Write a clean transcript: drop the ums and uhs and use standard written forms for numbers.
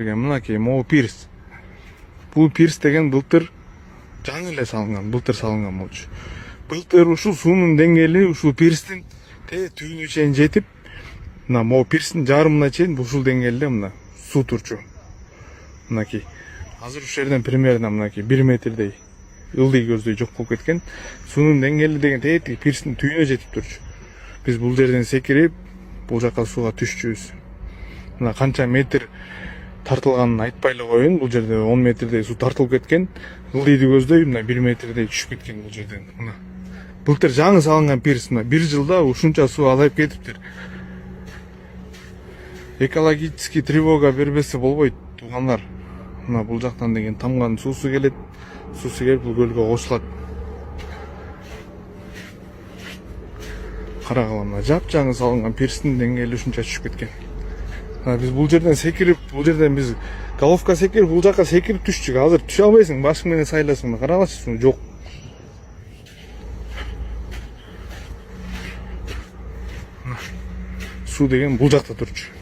Мынакей могу пирс. Бул пирс деген былтыр жаңы эле салынган, былтыр салынган болчу. Былтыр ушул суунун деңгээли ушул пирстин түбүнө чейин жетип, мына могу пирстин жарымына чейин ушул деңгээлде мына суу турчу. Мынакей. Азыр ушул жерден примерно мынакей 1 метрдей ылдый көздөй жок болуп кеткен. Суунун деңгээли деген пирстин түбүнө жетип турчу. Биз бул жерден секирип, бул жака сууга түшчүбүз. Мына канча метр тартылганын айтпай эле коеюн. Бул жерде 10 метрдей суу тартылып кеткен. Ылдыйды көздөй мына 1 метрдей түшүп кеткен бул жерден. Мына былтыр жаңы салынган пирс, мына 1 жылда ушунча суу азайып кетиптир. Экологический тревога бербесе болбойт, туугандар. Мына бул жактан деген тамганын суусу келет. Суусу келип бул көлгө кошулат. Карагыла, мына жапжаңы салынган пирстин деңгээли ушунча түшүп кеткен. Биз бул жерден секирип, бул жерден биз головка секирип, бул жака секирип түштүк. Азыр түшө албайсың, башың менен сайласың. Карагылачы, суу жок. Суу деген бул жакта турчу.